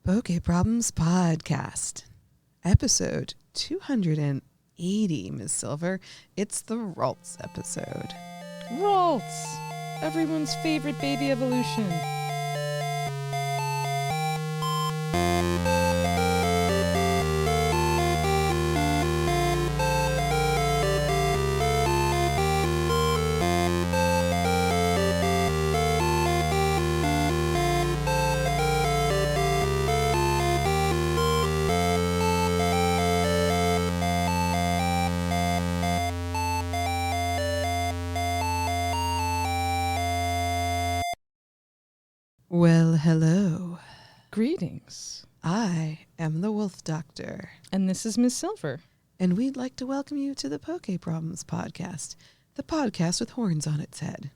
PokeProblemsPodcast, episode 280, Ms. Silver. It's the Ralts episode. Ralts! Everyone's favorite baby evolution. Well, hello. Greetings. I am the Wolf Doctor, And this is Miss Silver. and we'd like to welcome you to the PokeProblemsPodcast, the podcast with horns on its head.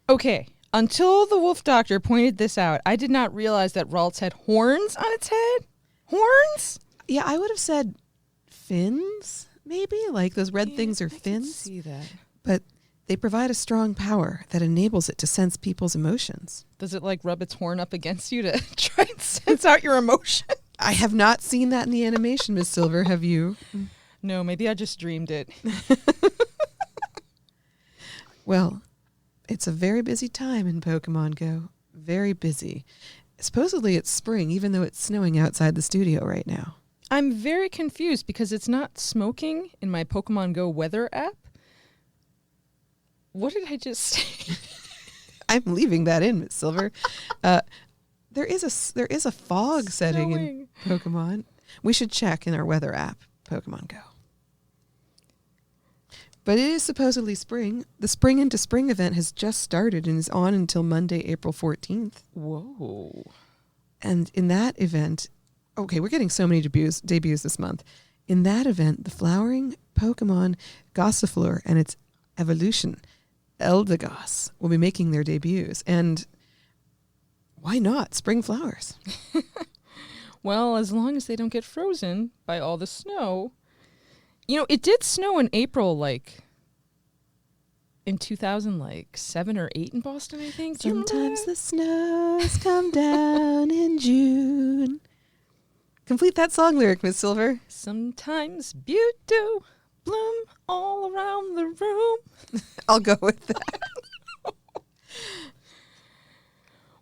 Okay, until the Wolf Doctor pointed this out, I did not realize that Ralts had horns on its head. Horns? Yeah, I would have said fins, maybe, like those red things are I can fins, see that. but they provide a strong power that enables it to sense people's emotions. Does it like rub its horn up against you to try and sense out your emotion? I have not seen that in the animation, Miss Silver. Have you? No, maybe I just dreamed it. Well, it's a very busy time in Pokemon Go. Very busy. Supposedly it's spring, even though it's snowing outside the studio right now. I'm very confused because it's not smoking in my Pokemon Go weather app. What did I just say? I'm leaving that in, Miss Silver. There is a fog setting in Pokemon. We should check in our weather app, Pokemon Go. But it is supposedly spring. The Spring into Spring event has just started and is on until Monday, April 14th. Whoa. And in that event, okay, we're getting so many debuts this month. In that event, the flowering Pokemon Gossifleur and its evolution, Eldegoss, will be making their debuts. And why not? Spring flowers. Well, as long as they don't get frozen by all the snow. You know, it did snow in April, like, in 2007 or 8 in Boston, I think. Do you remember Sometimes that? the snows come down in June. Complete that song lyric, Miss Silver. Sometimes beauty bloom all around the room. I'll go with that.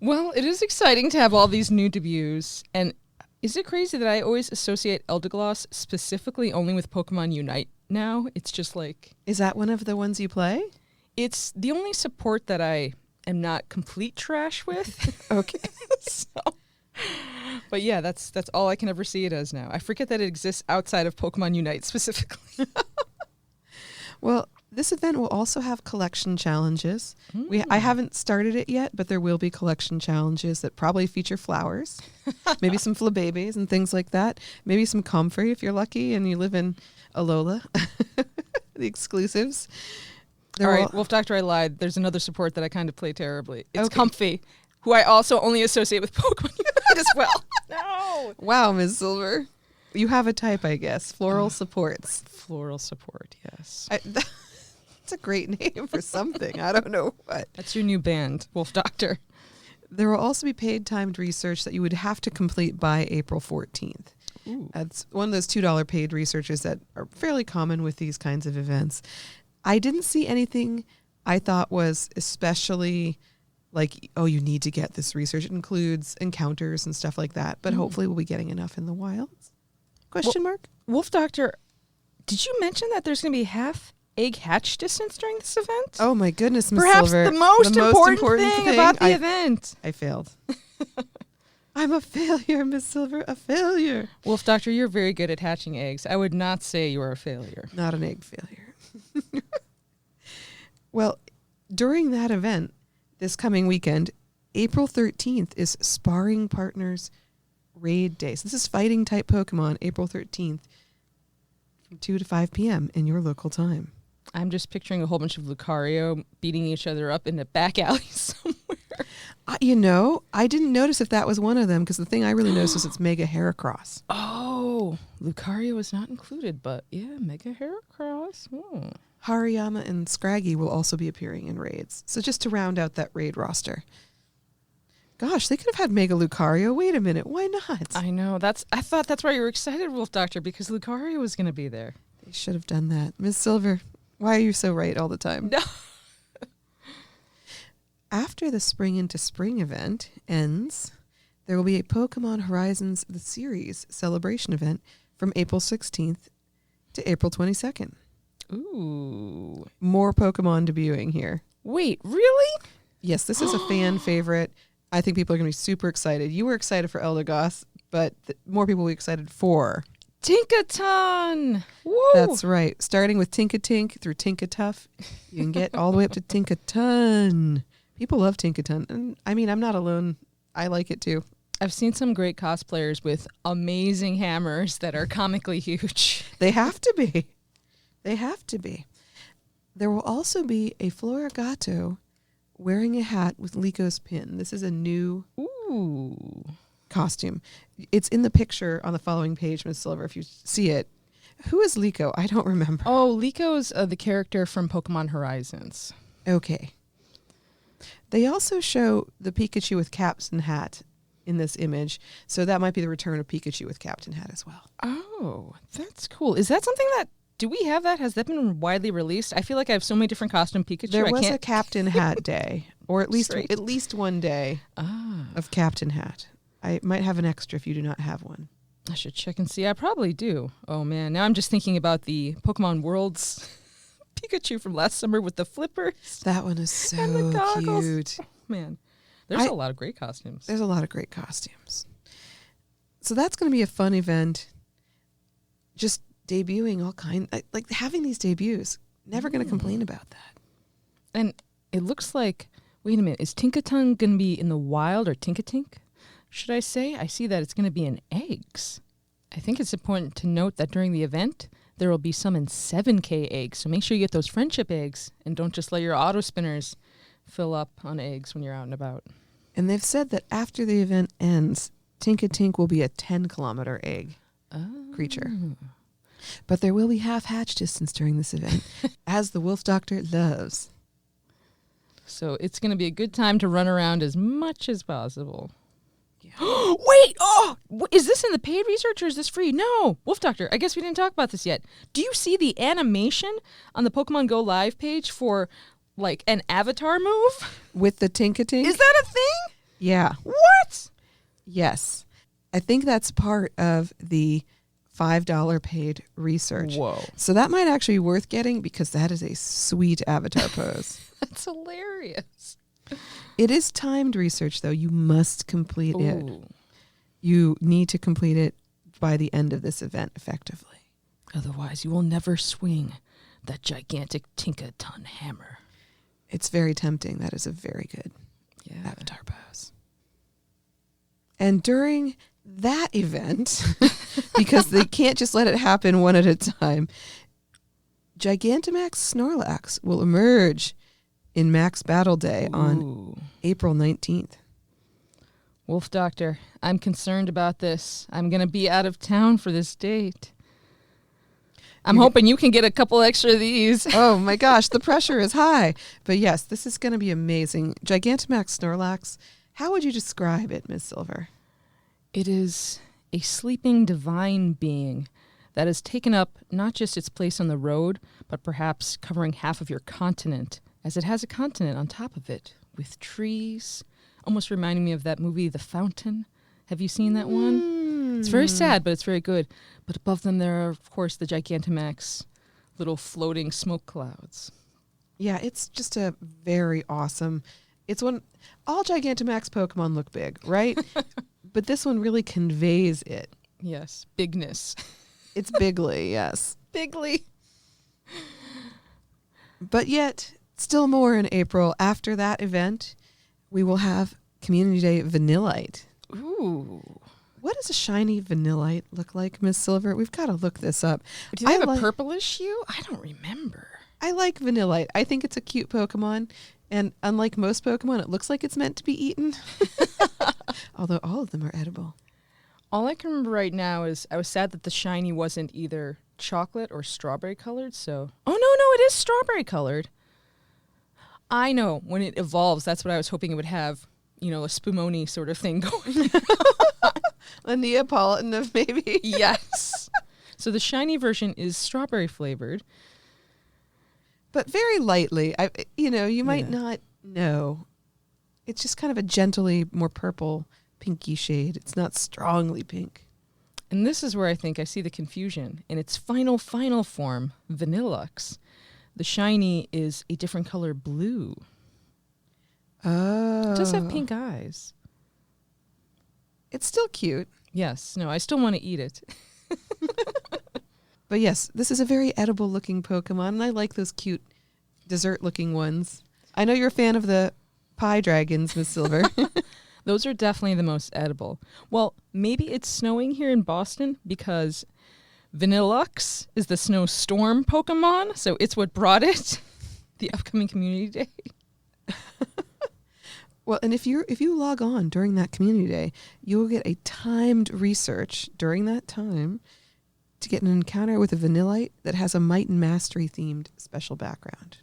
Well, it is exciting to have all these new debuts. And is it crazy that I always associate Eldegoss specifically only with Pokemon Unite now? It's just like... Is that one of the ones you play? It's the only support that I am not complete trash with. Okay. So, but yeah, that's all I can ever see it as now. I forget that it exists outside of Pokemon Unite specifically. Well, this event will also have collection challenges. I haven't started it yet, but there will be collection challenges that probably feature flowers, maybe some Flabébés and things like that. Maybe some Comfrey if you're lucky and you live in Alola. The exclusives. All right, Wolf Doctor, I lied. There's another support that I kind of play terribly. It's Okay. Comfy, who I also only associate with Pokemon Unite as well. No. Wow, Ms. Silver. You have a type, I guess. Floral supports. Floral support, yes. It's a great name for something. I don't know what. That's your new band, Wolf Doctor. There will also be paid timed research that you would have to complete by April 14th. Ooh. That's one of those $2 paid researches that are fairly common with these kinds of events. I didn't see anything I thought was especially like, oh, you need to get this research. It includes encounters and stuff like that, but hopefully we'll be getting enough in the wilds. Question mark? Wolf Doctor, did you mention that there's going to be half egg hatch distance during this event? Oh my goodness, Ms. Perhaps Silver. the most important thing about the I event. I failed. I'm a failure, Miss Silver, a failure. Wolf Doctor, you're very good at hatching eggs. I would not say you are a failure. Not an egg failure. Well, during that event, this coming weekend, April 13th is Sparring Partners Raid Day. So this is fighting type Pokemon, April 13th, from 2 to 5 p.m. in your local time. I'm just picturing a whole bunch of Lucario beating each other up in a back alley somewhere. I didn't notice if that was one of them because the thing I really noticed is it's Mega Heracross. Oh, Lucario is not included, but yeah, Mega Heracross. Oh. Hariyama and Scraggy will also be appearing in raids. So just to round out that raid roster. Gosh, they could have had Mega Lucario. Wait a minute. Why not? I know. I thought that's why you were excited, Wolf Doctor, because Lucario was going to be there. They should have done that. Miss Silver, why are you so right all the time? No. After the Spring into Spring event ends, there will be a Pokemon Horizons The Series celebration event from April 16th to April 22nd. Ooh. More Pokemon debuting here. Wait, really? Yes, this is a fan favorite. I think people are going to be super excited. You were excited for Eldegoss, but more people will be excited for Tinkaton! Woo! That's right. Starting with Tinkatink through Tinkatuff, you can get all the way up to Tinkaton. People love Tinkaton. And I mean, I'm not alone. I like it too. I've seen some great cosplayers with amazing hammers that are comically huge. They have to be. They have to be. There will also be a Florigato wearing a hat with Lico's pin. This is a new costume. It's in the picture on the following page, Ms. Silver, if you see it. Who is Lico? I don't remember. Oh, Lico's the character from Pokemon Horizons. Okay. They also show the Pikachu with Captain Hat in this image, so that might be the return of Pikachu with Captain Hat as well. Oh, that's cool. Is that something that... Do we have that? Has that been widely released? I feel like I have so many different costume Pikachu. There was a Captain Hat day, or at least one day of Captain Hat. I might have an extra if you do not have one. I should check and see. I probably do. Oh, man. Now I'm just thinking about the Pokemon Worlds Pikachu from last summer with the flippers. That one is so and the goggles. cute. Oh, man. There's a lot of great costumes. There's a lot of great costumes. So that's going to be a fun event. Just debuting all kinds, like having these debuts. Never going to complain about that. And it looks like, wait a minute, is Tinkaton going to be in the wild or Tinkatink? Should I say? I see that it's going to be in eggs. I think it's important to note that during the event, there will be some in 7K eggs. So make sure you get those friendship eggs and don't just let your auto spinners fill up on eggs when you're out and about. And they've said that after the event ends, Tinkatink will be a 10-kilometer egg creature. But there will be half-hatch distance during this event, as the Wolf Doctor loves. So it's going to be a good time to run around as much as possible. Yeah. Wait! Oh! Is this in the paid research or is this free? No! Wolf Doctor, I guess we didn't talk about this yet. Do you see the animation on the Pokemon Go Live page for, like, an avatar move? With the Tinkatink? Is that a thing? Yeah. What? Yes. I think that's part of the $5 paid research. Whoa. So that might actually be worth getting because that is a sweet avatar pose. That's hilarious. It is timed research, though. You must complete it. Ooh. You need to complete it by the end of this event, effectively. Otherwise, you will never swing that gigantic Tinkaton hammer. It's very tempting. That is a very good avatar pose. And during that event, because they can't just let it happen one at a time, Gigantamax Snorlax will emerge in Max Battle Day on April 19th. Wolf Doctor, I'm concerned about this. I'm going to be out of town for this date. I'm hoping you can get a couple extra of these. Oh my gosh, the pressure is high. But yes, this is going to be amazing. Gigantamax Snorlax, how would you describe it, Ms. Silver? It is a sleeping divine being that has taken up not just its place on the road, but perhaps covering half of your continent, as it has a continent on top of it with trees, almost reminding me of that movie, The Fountain. Have you seen that one? It's very sad, but it's very good. But above them there are, of course, the Gigantamax little floating smoke clouds. Yeah, it's just a very awesome. It's one. All Gigantamax Pokemon look big, right? But this one really conveys it. Yes, bigness. It's bigly, yes. Bigly. But yet, still more in April. After that event, we will have Community Day Vanillite. Ooh. What does a shiny Vanillite look like, Miss Silver? We've got to look this up. Do they have a purplish hue? I don't remember. I like Vanillite. I think it's a cute Pokemon. And unlike most Pokemon, it looks like it's meant to be eaten. Although all of them are edible. All I can remember right now is I was sad that the shiny wasn't either chocolate or strawberry colored. So, oh, no, it is strawberry colored. I know when it evolves, that's what I was hoping it would have. a Spumoni sort of thing going. A Neapolitan of maybe. Yes. So the shiny version is strawberry flavored. But very lightly. You might Yeah. not know. It's just kind of a gently more purple, pinky shade. It's not strongly pink. And this is where I think I see the confusion. In its final form, Vanillux, the shiny is a different color blue. Oh. It does have pink eyes. It's still cute. Yes. No, I still want to eat it. But yes, this is a very edible looking Pokemon, and I like those cute dessert looking ones. I know you're a fan of the pie dragons, Miss Silver. Those are definitely the most edible. Well, maybe it's snowing here in Boston because Vanillux is the snowstorm Pokemon, so it's what brought it. The upcoming community day. Well, and if you log on during that community day, you'll get a timed research during that time to get an encounter with a Vanillite that has a Might and Mastery themed special background.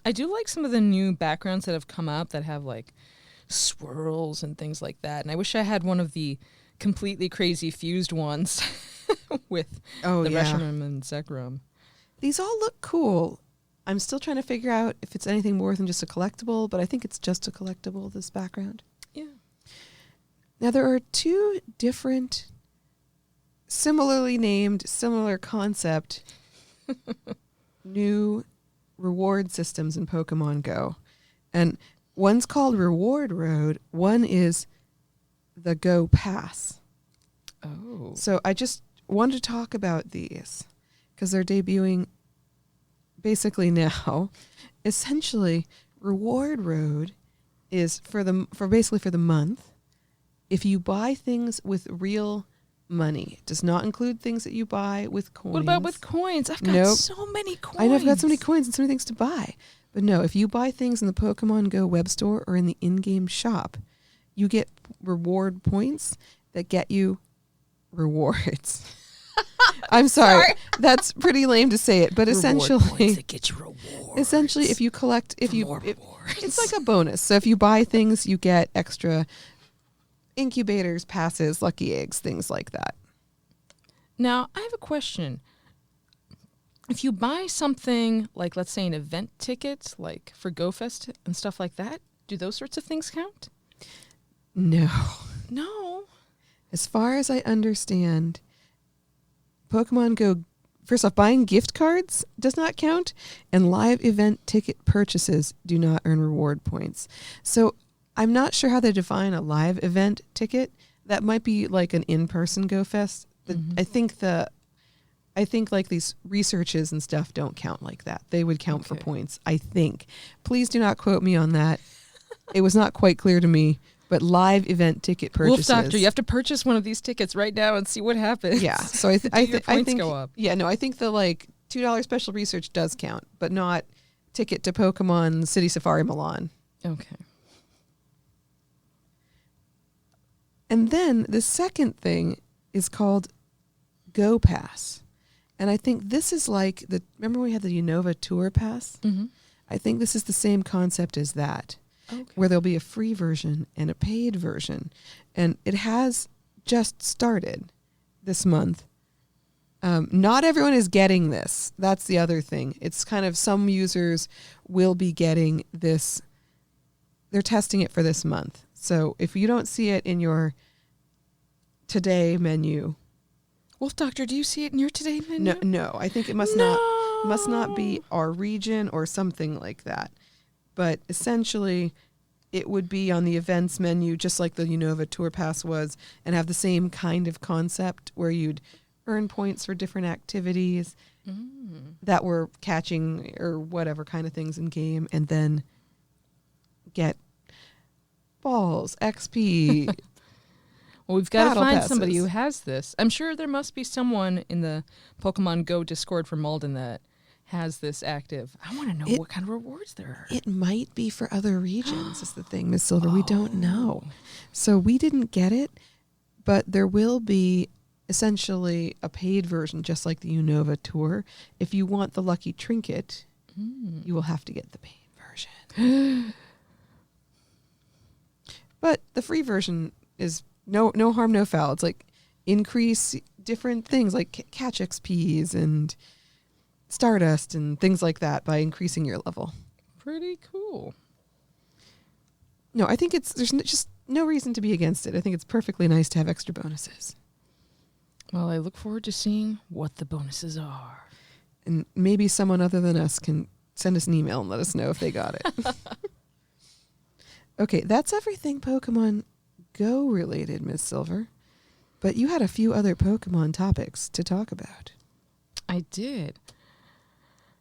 I do like some of the new backgrounds that have come out that have like swirls and things like that. And I wish I had one of the completely crazy fused ones with the Reshiram and Zekrom. These all look cool. I'm still trying to figure out if it's anything more than just a collectible, but I think it's just a collectible, this background. Yeah. Now, there are two different, similarly named, similar concept, new reward systems in Pokemon Go. And one's called Reward Road. One is the Go Pass. Oh. So I just wanted to talk about these because they're debuting basically now. Essentially, Reward Road is for basically for the month. If you buy things with real money, it does not include things that you buy with coins. What about with coins? I've got so many coins. I know I've got so many coins and so many things to buy. But no, if you buy things in the Pokemon Go web store or in the in-game shop, you get reward points that get you rewards. I'm sorry. That's pretty lame to say it, but essentially, points that get you rewards. Essentially, if you collect, rewards. It's like a bonus. So if you buy things, you get extra incubators, passes, lucky eggs, things like that. Now, I have a question. If you buy something like, let's say, an event ticket, like for GoFest and stuff like that, do those sorts of things count? No. No. As far as I understand, Pokemon Go, first off, buying gift cards does not count, and live event ticket purchases do not earn reward points. So I'm not sure how they define a live event ticket. That might be like an in-person GoFest. I think like these researches and stuff don't count like that. They would count for points, I think. Please do not quote me on that. It was not quite clear to me, but live event ticket purchases. Wolf Doctor, you have to purchase one of these tickets right now and see what happens. Yeah, so I think go up. Yeah, no, I think the like $2 special research does count, but not ticket to Pokemon City Safari Milan. Okay. And then the second thing is called Go Pass. And I think this is like remember we had the Unova Tour Pass? Mm-hmm. I think this is the same concept as that, where there'll be a free version and a paid version. And it has just started this month. Not everyone is getting this. That's the other thing. It's kind of some users will be getting this. They're testing it for this month. So if you don't see it in your today menu, Wolf Doctor, do you see it in your today menu? No. I think it must not be our region or something like that. But essentially, it would be on the events menu, just like the Unova Tour Pass was, and have the same kind of concept where you'd earn points for different activities that were catching or whatever kind of things in game, and then get balls, XP. Well, we've got to Battle find passes. somebody who has this. I'm sure there must be someone in the Pokemon Go Discord for Malden that has this active. I want to know what kind of rewards there are. It might be for other regions is the thing, Miss Silver. We don't know. So we didn't get it, but there will be essentially a paid version, just like the Unova Tour. If you want the lucky trinket, you will have to get the paid version. But the free version is no harm, no foul. It's like increase different things like catch XPs and Stardust and things like that by increasing your level. Pretty cool. No, I think there's just no reason to be against it. I think it's perfectly nice to have extra bonuses. Well, I look forward to seeing what the bonuses are. And maybe someone other than us can send us an email and let us know if they got it. Okay, that's everything Pokemon Go related, Ms. Silver. But you had a few other Pokemon topics to talk about. I did.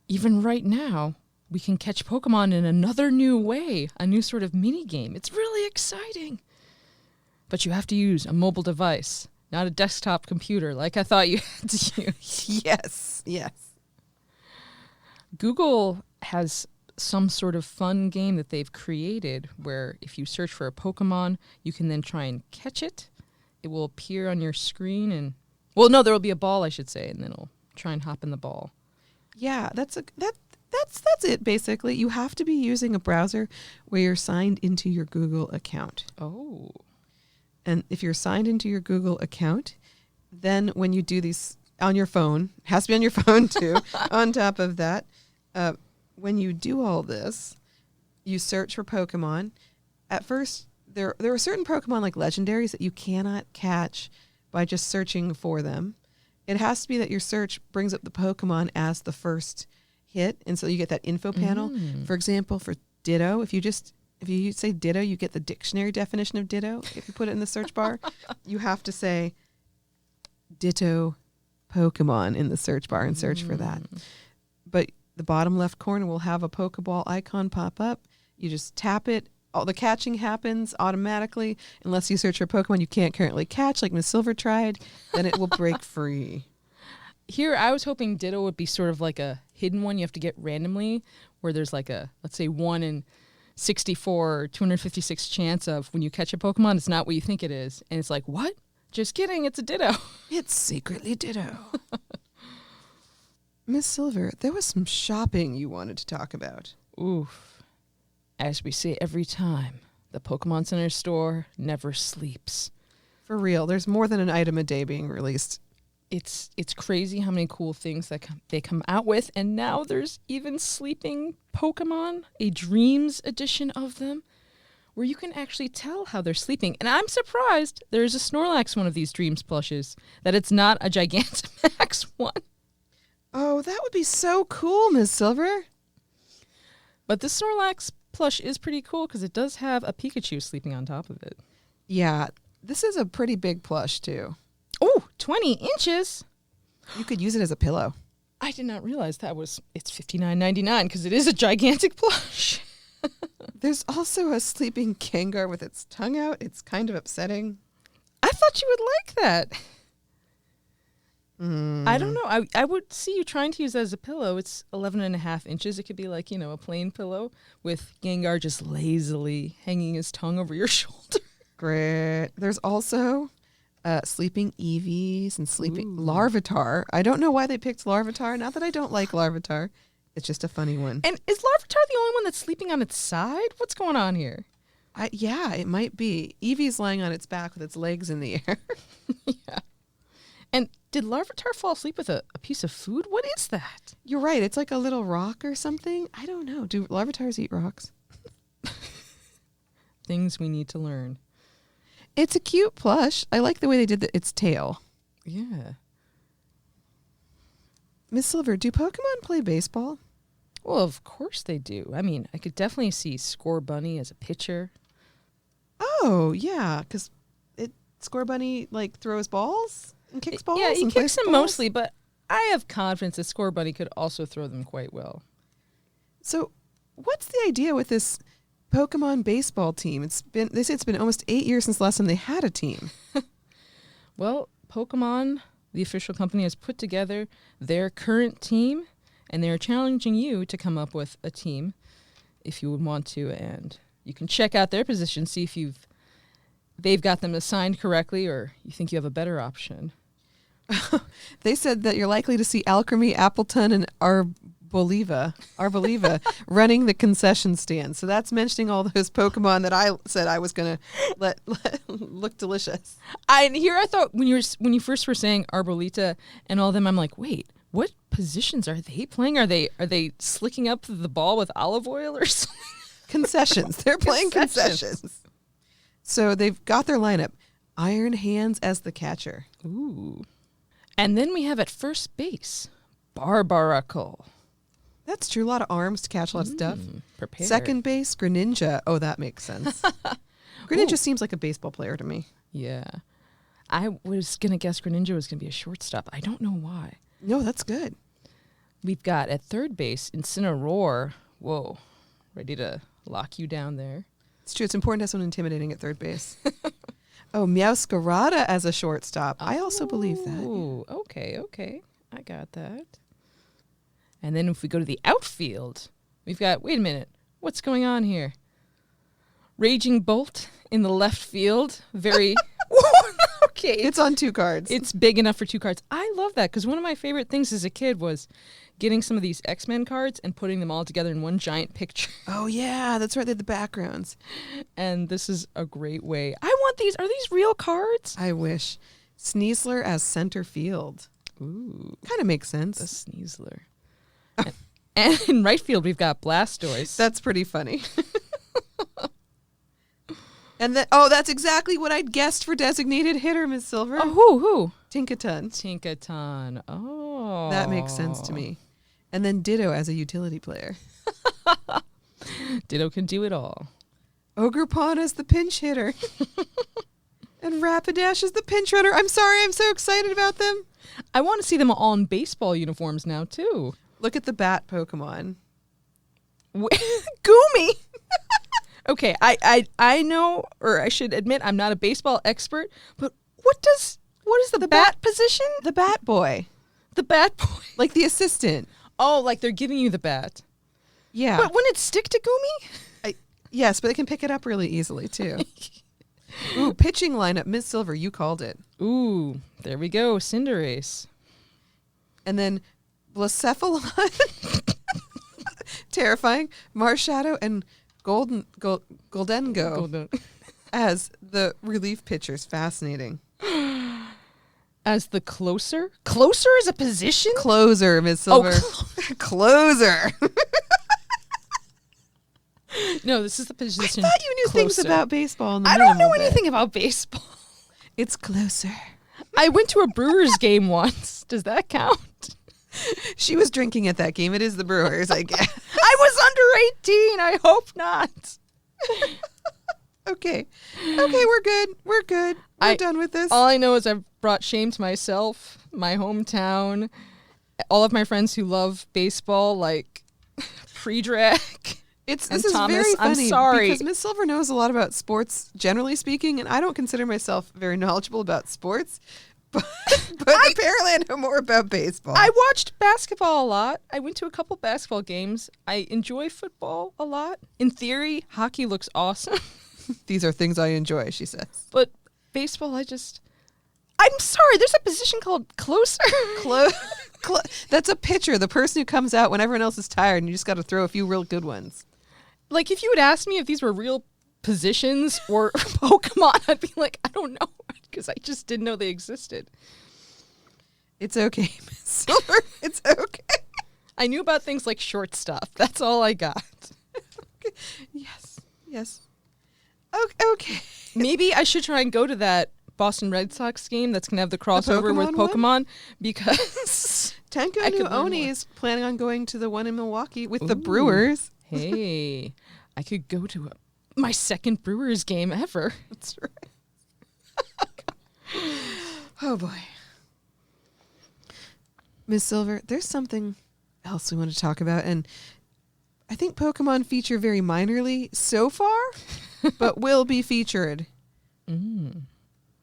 Even right now, we can catch Pokemon in another new way, a new sort of mini game. It's really exciting. But you have to use a mobile device, not a desktop computer like I thought you had to use. Yes. Google has some sort of fun game that they've created where if you search for a Pokemon, you can then try and catch it. It will appear on your screen and... Well, no, there will be a ball, I should say, and then it'll try and hop in the ball. Yeah, that's it, basically. You have to be using a browser where you're signed into your Google account. Oh. And if you're signed into your Google account, then when you do these on your phone, it has to be on your phone too, on top of that, when you do all this, you search for Pokemon. At first, there are certain Pokemon like legendaries that you cannot catch by just searching for them. It has to be that your search brings up the Pokemon as the first hit, and so you get that info panel. For example, for Ditto, if you say Ditto, you get the dictionary definition of Ditto. If you put it in the search bar, you have to say Ditto Pokemon in the search bar and search for that. But the bottom left corner will have a Pokeball icon pop up. You just tap it. All the catching happens automatically unless you search for Pokemon you can't currently catch, like Miss Silver tried. Then it will break free. Here, I was hoping Ditto would be sort of like a hidden one you have to get randomly, where there's like a, let's say, 1 in 64 or 256 chance of when you catch a Pokemon, it's not what you think it is. And it's like, what? Just kidding, it's a Ditto. It's secretly Ditto. Miss Silver, there was some shopping you wanted to talk about. Oof. As we say every time, the Pokemon Center store never sleeps. For real, there's more than an item a day being released. It's crazy how many cool things that they come out with, and now there's even sleeping Pokemon, a Dreams edition of them, where you can actually tell how they're sleeping. And I'm surprised there's a Snorlax one of these Dreams plushes, that it's not a Gigantamax one. Oh, that would be so cool, Miss Silver. But the Snorlax plush is pretty cool because it does have a Pikachu sleeping on top of it. Yeah, this is a pretty big plush, too. Oh, 20 inches? You could use it as a pillow. I did not realize it's $59.99 because it is a gigantic plush. There's also a sleeping Gengar with its tongue out. It's kind of upsetting. I thought you would like that. I don't know. I would see you trying to use that as a pillow. It's 11.5 inches. It could be like, a plain pillow with Gengar just lazily hanging his tongue over your shoulder. Great. There's also sleeping Eevees and sleeping Larvitar. I don't know why they picked Larvitar. Not that I don't like Larvitar. It's just a funny one. And is Larvitar the only one that's sleeping on its side? What's going on here? Yeah, it might be. Eevee's lying on its back with its legs in the air. Yeah. And did Larvitar fall asleep with a piece of food? What is that? You're right. It's like a little rock or something. I don't know. Do Larvitars eat rocks? Things we need to learn. It's a cute plush. I like the way they did its tail. Yeah. Miss Silver, do Pokemon play baseball? Well, of course they do. I mean, I could definitely see Score Bunny as a pitcher. Oh, yeah, because Score Bunny throws balls and kicks balls. Yeah, he and kicks them balls? mostly, but I have confidence that Score Bunny could also throw them quite well. So, what's the idea with this Pokemon baseball team? They say it's been almost 8 years since the last time they had a team. Well, Pokemon, the official company, has put together their current team, and they are challenging you to come up with a team if you would want to, and you can check out their position, see if they've got them assigned correctly, or you think you have a better option. They said that you're likely to see Alchemy, Appleton, and Arboliva, running the concession stand. So that's mentioning all those Pokemon that I said I was going to let look delicious. I thought when you first were saying Arbolita and all of them, I'm like, wait, what positions are they playing? Are they slicking up the ball with olive oil or something? Concessions. They're playing concessions. So they've got their lineup. Iron Hands as the catcher. Ooh. And then we have at first base, Barbaracle. That's true. A lot of arms to catch a lot of stuff. Prepared. Second base, Greninja. Oh, that makes sense. Greninja seems like a baseball player to me. Yeah. I was going to guess Greninja was going to be a shortstop. I don't know why. No, that's good. We've got at third base, Incineroar. Whoa. Ready to lock you down there. It's true. It's important to have someone intimidating at third base. Oh, Meowscarada as a shortstop. I also believe that. Oh, okay. I got that. And then if we go to the outfield, we've got, wait a minute, what's going on here? Raging Bolt in the left field. Very, okay. It's on 2 cards. It's big enough for 2 cards. I love that because one of my favorite things as a kid was getting some of these X-Men cards and putting them all together in one giant picture. Oh, yeah, that's right. They're the backgrounds. And this is a great way. I want these. Are these real cards? I wish. Sneasler as center field. Ooh. Kind of makes sense. The Sneasler. And in right field, we've got Blastoise. That's pretty funny. And then, that's exactly what I'd guessed for designated hitter, Ms. Silver. Oh, who? Tinkaton. Tinkaton. Oh. That makes sense to me. And then Ditto as a utility player. Ditto can do it all. Ogerpon as the pinch hitter. And Rapidash as the pinch runner. I'm sorry, I'm so excited about them. I want to see them all in baseball uniforms now, too. Look at the bat Pokemon. Goomy! Okay, I know, or I should admit, I'm not a baseball expert, but what is the bat position? The bat boy. The bat boy. Like the assistant. Oh, like they're giving you the bat. Yeah. But wouldn't it stick to Goomy? Yes, but they can pick it up really easily, too. Ooh, pitching lineup. Ms. Silver, you called it. Ooh, there we go. Cinderace. And then Blacephalon. Terrifying. Marshadow and Goldengo as the relief pitchers. Fascinating. As the closer? Closer is a position? Closer, Ms. Silver. Closer. No, this is the position. I thought you knew things about baseball. I don't know anything about baseball. It's closer. I went to a Brewers game once. Does that count? She was drinking at that game. It is the Brewers, I guess. I was under 18. I hope not. Okay, we're good. We're done with this. All I know is I've brought shame to myself, my hometown, all of my friends who love baseball, like pre-drag. This and is Thomas, very funny. I'm sorry. Because Miss Silver knows a lot about sports, generally speaking, and I don't consider myself very knowledgeable about sports. But apparently I know more about baseball. I watched basketball a lot. I went to a couple basketball games. I enjoy football a lot. In theory, hockey looks awesome. These are things I enjoy, she says. But baseball, I'm sorry, there's a position called closer. That's a pitcher, the person who comes out when everyone else is tired and you just got to throw a few real good ones. Like, if you had asked me if these were real positions or Pokemon, I'd be like, I don't know, because I just didn't know they existed. It's okay, Miss Silver. It's okay. I knew about things like shortstop. That's all I got. Okay. Yes. Okay. Maybe I should try and go to that Boston Red Sox game that's going to have the crossover with Pokemon because Tenko Nuoni is planning on going to the one in Milwaukee with the Brewers. Hey, I could go to my second Brewers game ever. That's right. Oh, boy. Miss Silver, there's something else we want to talk about, and I think Pokemon feature very minorly so far, but will be featured.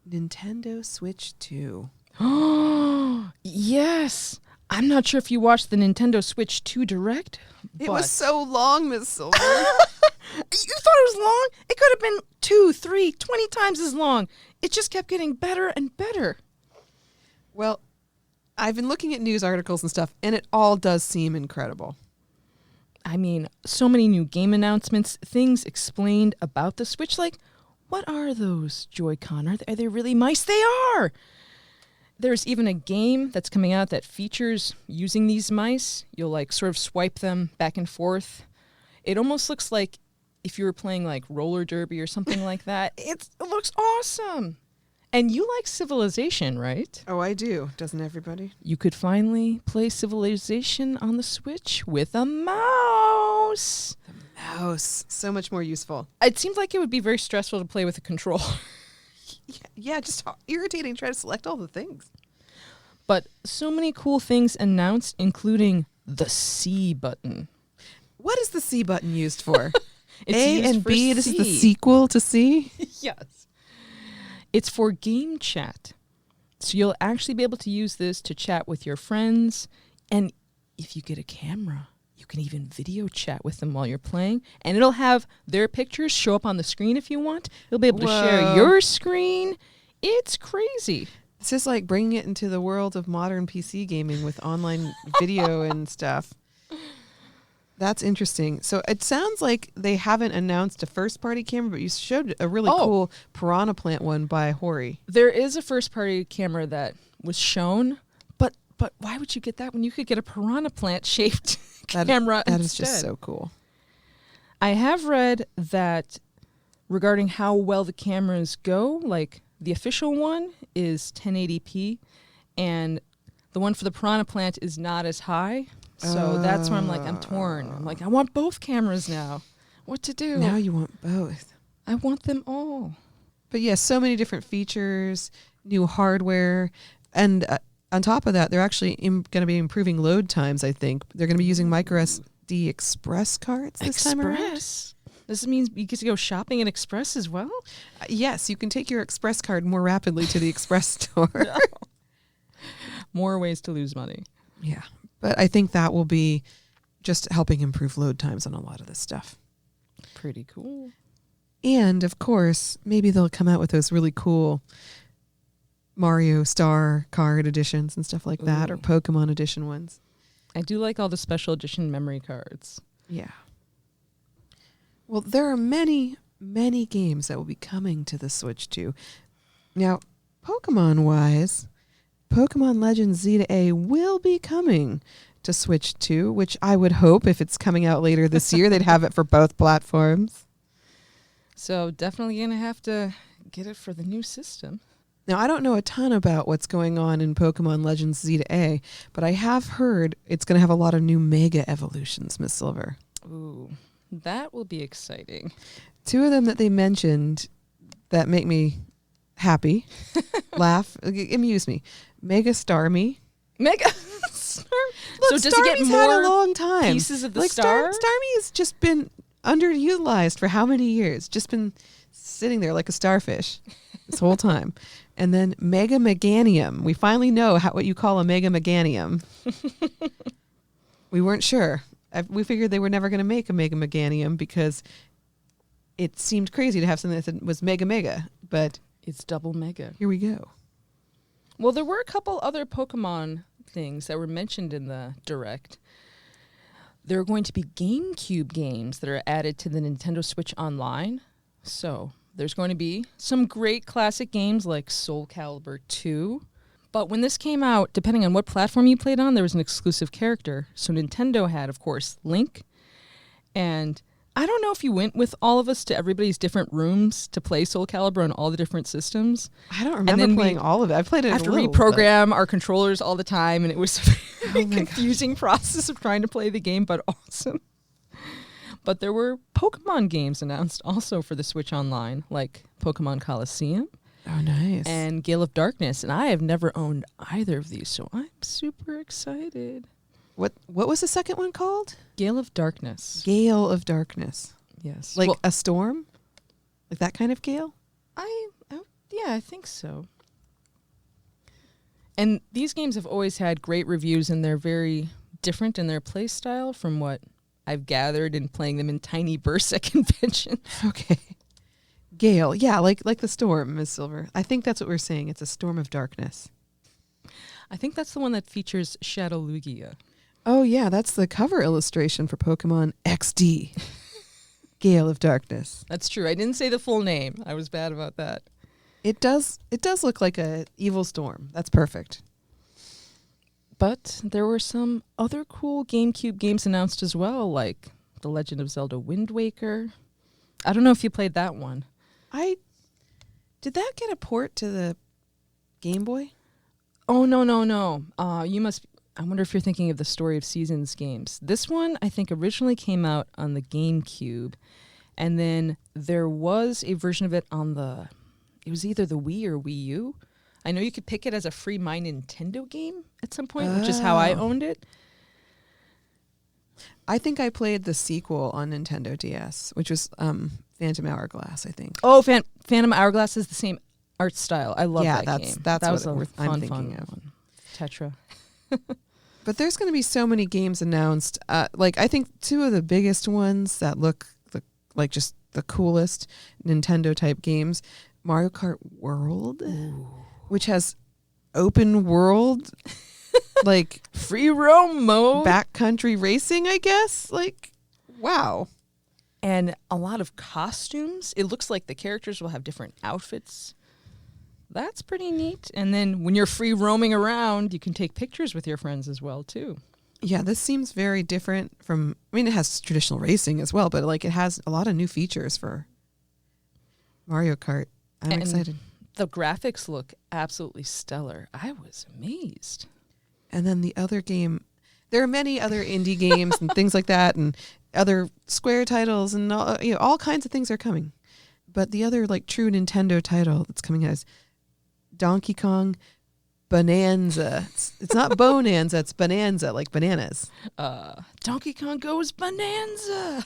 Nintendo Switch 2. Oh, yes. I'm not sure if you watched the Nintendo Switch 2 Direct. It was so long, Miss Silver. You thought it was long? It could have been 2, 3, 20 times as long. It just kept getting better and better. Well, I've been looking at news articles and stuff, and it all does seem incredible. I mean, so many new game announcements, things explained about the Switch. Like, what are those Joy-Con? Are they really mice? They are! There's even a game that's coming out that features using these mice. You'll like sort of swipe them back and forth. It almost looks like if you were playing like roller derby or something like that. It looks awesome. And you like Civilization, right? Oh, I do. Doesn't everybody? You could finally play Civilization on the Switch with a mouse. The mouse. So much more useful. It seems like it would be very stressful to play with a controller. Yeah, just irritating trying to select all the things. But so many cool things announced, including the C button. What is the C button used for? It's A used and for B, this is the C. sequel to C? Yes. It's for game chat. So you'll actually be able to use this to chat with your friends. And if you get a camera, you can even video chat with them while you're playing. And it'll have their pictures show up on the screen if you want. You'll be able to share your screen. It's crazy. It's just like bringing it into the world of modern PC gaming with online video and stuff. That's interesting. So it sounds like they haven't announced a first-party camera, but you showed a really cool Piranha Plant one by Hori. There is a first-party camera that was shown, but why would you get that when you could get a Piranha Plant-shaped camera instead? That is just so cool. I have read that regarding how well the cameras go, like the official one is 1080p, and the one for the Piranha Plant is not as high. So that's where I'm like, I'm torn. I'm like, I want both cameras now. What to do? Now you want both. I want them all. But yes, so many different features, new hardware. And on top of that, they're actually going to be improving load times, I think. They're going to be using microSD Express cards this time around. Express? This means you get to go shopping at Express as well? Yes, you can take your Express card more rapidly to the Express store. No. More ways to lose money. Yeah. But I think that will be just helping improve load times on a lot of this stuff. Pretty cool. And, of course, maybe they'll come out with those really cool Mario Star card editions and stuff like that, or Pokemon edition ones. I do like all the special edition memory cards. Yeah. Well, there are many, many games that will be coming to the Switch too. Now, Pokemon-wise, Pokemon Legends Z-A will be coming to Switch 2, which I would hope if it's coming out later this year, they'd have it for both platforms. So definitely going to have to get it for the new system. Now, I don't know a ton about what's going on in Pokemon Legends Z-A, but I have heard it's going to have a lot of new Mega Evolutions, Miss Silver. Ooh, that will be exciting. Two of them that they mentioned that make me happy, laugh, amuse me. Mega Starmie. Mega Starmie? Look, so does it get Starmie's more had a long time. pieces of the like star? Starmie has just been underutilized for how many years? Just been sitting there like a starfish this whole time. And then Mega Meganium. We finally know what you call a Mega Meganium. We weren't sure. We figured they were never going to make a Mega Meganium because it seemed crazy to have something that was Mega, but it's double mega. Here we go. Well, there were a couple other Pokemon things that were mentioned in the Direct. There are going to be GameCube games that are added to the Nintendo Switch Online. So there's going to be some great classic games like Soul Calibur 2. But when this came out, depending on what platform you played on, there was an exclusive character. So Nintendo had, of course, Link. And I don't know if you went with all of us to everybody's different rooms to play Soul Calibur on all the different systems. I don't remember playing all of it. I played it I have to reprogram our controllers all the time, and it was a very confusing process of trying to play the game, but awesome. But there were Pokemon games announced also for the Switch Online, like Pokemon Coliseum. Oh, nice. And Gale of Darkness, and I have never owned either of these, so I'm super excited. What was the second one called? Gale of Darkness. Gale of Darkness. Yes. Like a storm? Like that kind of gale? Yeah, I think so. And these games have always had great reviews, and they're very different in their play style from what I've gathered in playing them in tiny bursts at conventions. Okay. Gale. Yeah, like the storm, Ms. Silver. I think that's what we're saying. It's a storm of darkness. I think that's the one that features Shadow Lugia. Oh, yeah, that's the cover illustration for Pokemon XD, Gale of Darkness. That's true. I didn't say the full name. I was bad about that. It does look like a evil storm. That's perfect. But there were some other cool GameCube games announced as well, like The Legend of Zelda Wind Waker. I don't know if you played that one. Did that get a port to the Game Boy? Oh, no. I wonder if you're thinking of the Story of Seasons games. This one, I think, originally came out on the GameCube. And then there was a version of it on it was either the Wii or Wii U. I know you could pick it as a free My Nintendo game at some point, which is how I owned it. I think I played the sequel on Nintendo DS, which was Phantom Hourglass, I think. Oh, Phantom Hourglass is the same art style. I love that game. That's that was what I'm thinking of. One. Tetra. But there's going to be so many games announced. I think two of the biggest ones that look like just the coolest Nintendo type games, Mario Kart World, which has open world, like free roam mode, backcountry racing, I guess. Like, wow. And a lot of costumes. It looks like the characters will have different outfits. That's pretty neat. And then when you're free roaming around, you can take pictures with your friends as well, too. Yeah, this seems very different from, it has traditional racing as well, but like it has a lot of new features for Mario Kart. I'm excited. The graphics look absolutely stellar. I was amazed. And then the other game, there are many other indie games and things like that, and other Square titles, and all kinds of things are coming. But the other like true Nintendo title that's coming out is Donkey Kong Bonanza. It's not Bonanza, it's Bonanza, like bananas. Donkey Kong Goes Bonanza.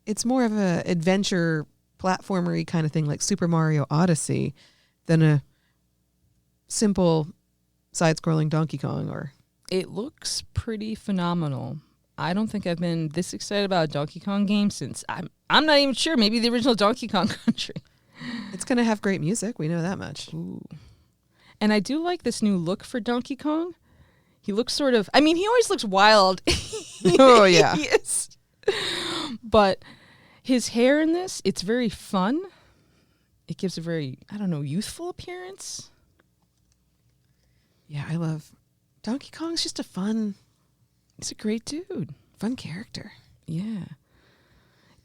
It's more of a adventure platformery kind of thing, like Super Mario Odyssey, than a simple side-scrolling Donkey Kong. It looks pretty phenomenal. I don't think I've been this excited about a Donkey Kong game since I'm not even sure. Maybe the original Donkey Kong Country. It's going to have great music. We know that much. Ooh. And I do like this new look for Donkey Kong. He looks sort of, he always looks wild. Oh, yeah. Yes. But his hair in this, it's very fun. It gives a very, youthful appearance. Yeah, I love Donkey Kong's just He's a great dude. Fun character. Yeah.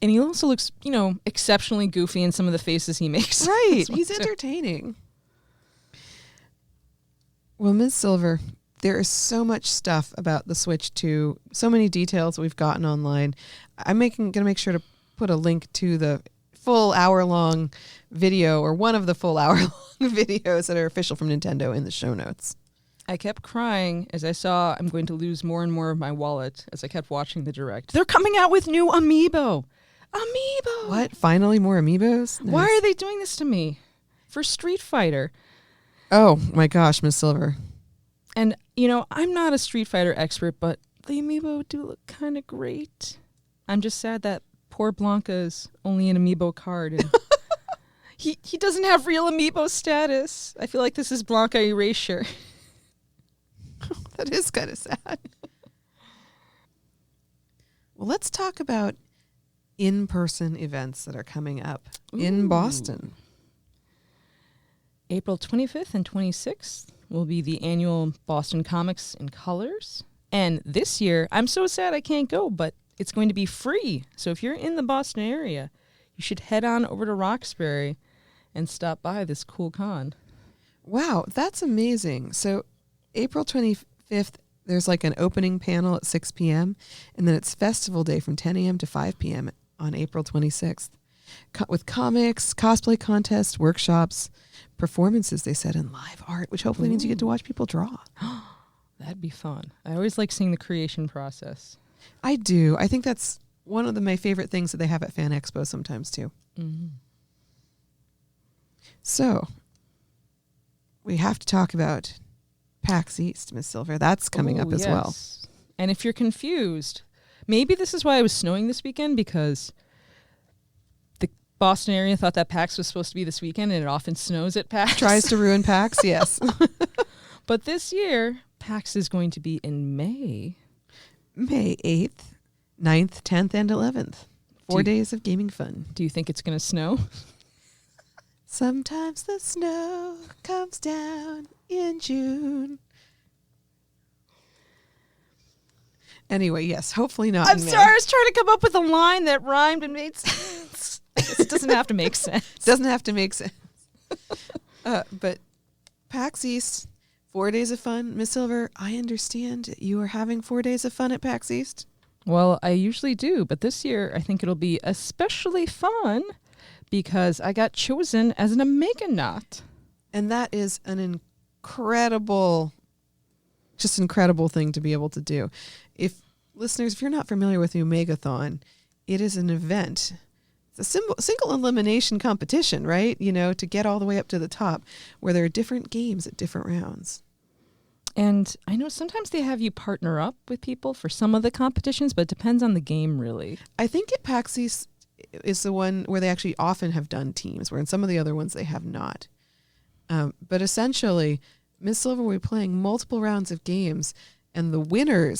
And he also looks, exceptionally goofy in some of the faces he makes. Right. He's entertaining. Well, Ms. Silver, there is so much stuff about the Switch 2, so many details we've gotten online. I'm going to make sure to put a link to the full hour-long video, or one of the full hour-long videos that are official from Nintendo, in the show notes. I kept crying as I saw I'm going to lose more and more of my wallet as I kept watching the Direct. They're coming out with new Amiibo. Amiibo! What? Finally more Amiibos? Nice. Why are they doing this to me? For Street Fighter. Oh, my gosh, Ms. Silver. And, I'm not a Street Fighter expert, but the Amiibo do look kind of great. I'm just sad that poor Blanca's only an Amiibo card. And he doesn't have real Amiibo status. I feel like this is Blanca erasure. That is kind of sad. Well, let's talk about in-person events that are coming up in Boston. April 25th and 26th will be the annual Boston Comics in Colors. And this year, I'm so sad I can't go, but it's going to be free. So if you're in the Boston area, you should head on over to Roxbury and stop by this cool con. Wow, that's amazing. So April 25th, there's like an opening panel at 6 p.m. and then it's festival day from 10 a.m. to 5 p.m. on April 26th. With comics, cosplay contests, workshops, performances, they said, and live art, which hopefully means you get to watch people draw. That'd be fun. I always like seeing the creation process. I do. I think that's one of my favorite things that they have at Fan Expo sometimes too. Mm-hmm. So we have to talk about PAX East, Ms. Silver. That's coming up as well. And if you're confused, maybe this is why it was snowing this weekend, because the Boston area thought that PAX was supposed to be this weekend, and it often snows at PAX. Tries to ruin PAX, yes. But this year, PAX is going to be in May. May 8th, 9th, 10th, and 11th. 4 days of gaming fun. Do you think it's going to snow? Sometimes the snow comes down in June. Anyway, yes, hopefully not. I'm sorry, I was trying to come up with a line that rhymed and made sense. It doesn't have to make sense. Doesn't have to make sense. But PAX East, 4 days of fun. Miss Silver, I understand you are having 4 days of fun at PAX East. Well, I usually do, but this year I think it'll be especially fun because I got chosen as an Omeganaut. And that is an incredible thing to be able to do. If you're not familiar with the Omegathon, it is an event. It's a single elimination competition, right? To get all the way up to the top where there are different games at different rounds. And I know sometimes they have you partner up with people for some of the competitions, but it depends on the game, really. I think at PAX East is the one where they actually often have done teams, where in some of the other ones they have not. But essentially, Miss Silver will be playing multiple rounds of games, and the winner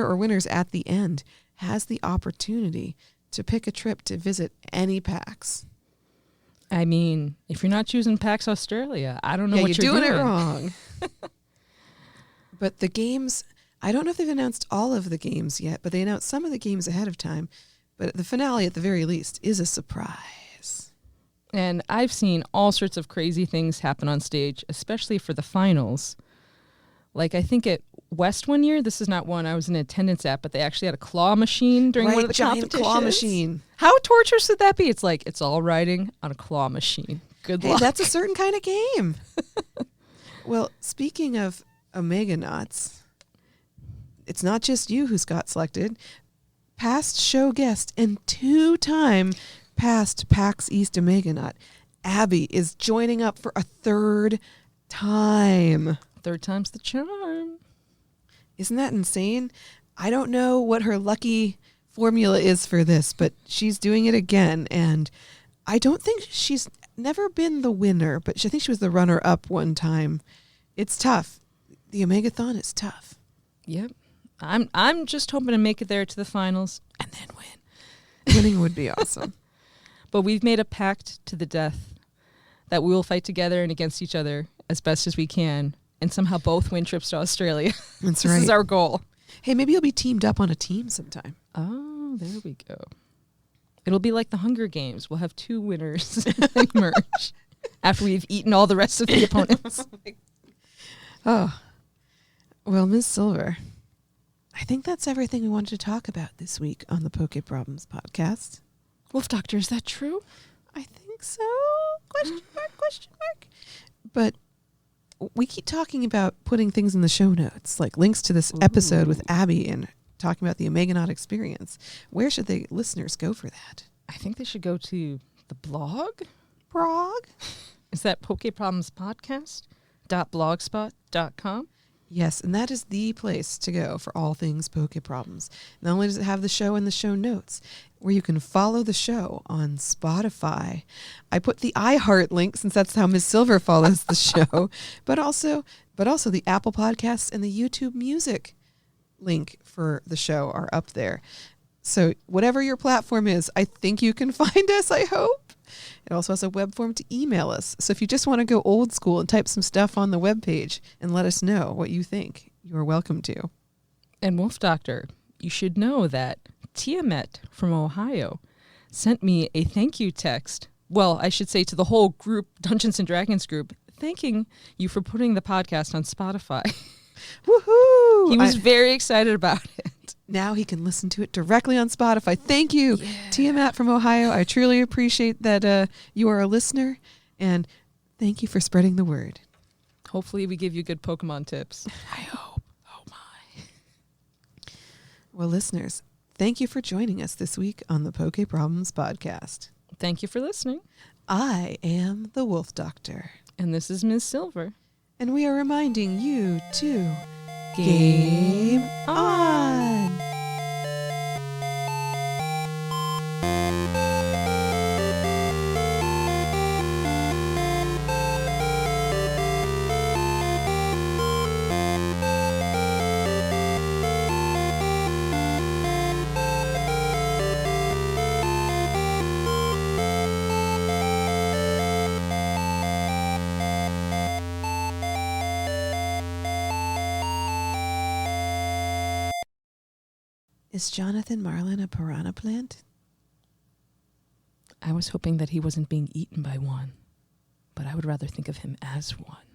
or winners at the end has the opportunity to pick a trip to visit any PAX. I mean, if you're not choosing PAX Australia, I don't know what you're doing. It wrong. But the games, I don't know if they've announced all of the games yet, but they announced some of the games ahead of time. But the finale, at the very least, is a surprise. And I've seen all sorts of crazy things happen on stage, especially for the finals. Like, I think at West one year, this is not one I was in attendance at, but they actually had a claw machine during one of the giant competitions. Claw machine. How torturous would that be? It's like, it's all riding on a claw machine. Good luck. Hey, that's a certain kind of game. Well, speaking of Omeganauts, it's not just you who's got selected. Past show guest and 2-time past PAX East Omeganaut, Abby, is joining up for a 3rd time. 3rd time's the charm. Isn't that insane? I don't know what her lucky formula is for this, but she's doing it again. And I don't think she's never been the winner, but I think she was the runner-up one time. It's tough. The Omegathon is tough. Yep. I'm just hoping to make it there to the finals and then win. Winning would be awesome. But we've made a pact to the death that we will fight together and against each other as best as we can and somehow both win trips to Australia. That's right. This is our goal. Hey, maybe you'll be teamed up on a team sometime. Oh, there we go. It'll be like the Hunger Games. We'll have 2 winners emerge after we've eaten all the rest of the opponents. Oh, well, Ms. Silver, I think that's everything we wanted to talk about this week on the Poke Problems podcast. Wolf Doctor, is that true? I think so. Question mark. But we keep talking about putting things in the show notes, like links to this episode with Abby and talking about the Omeganaut experience. Where should the listeners go for that? I think they should go to the blog. Blog? Is that PokeProblemsPodcast.blogspot.com? Yes, and that is the place to go for all things Poke Problems. Not only does it have the show in the show notes, where you can follow the show on Spotify. I put the iHeart link since that's how Ms. Silver follows the show, but also the Apple Podcasts and the YouTube Music link for the show are up there. So whatever your platform is, I think you can find us, I hope. It also has a web form to email us. So if you just want to go old school and type some stuff on the webpage and let us know what you think, you are welcome to. And Wolf Doctor, you should know that Tiamat from Ohio sent me a thank you text. Well, I should say to the whole group, Dungeons and Dragons group, thanking you for putting the podcast on Spotify. Woohoo! He was very excited about it. Now he can listen to it directly on Spotify. Thank you, Tiamat from Ohio. I truly appreciate that you are a listener, and thank you for spreading the word. Hopefully we give you good Pokemon tips. I hope. Oh, my. Well, listeners, thank you for joining us this week on the Poke Problems podcast. Thank you for listening. I am the Wolf Doctor. And this is Ms. Silver. And we are reminding you to game on! Is Jonathan Marlin a piranha plant? I was hoping that he wasn't being eaten by one, but I would rather think of him as one.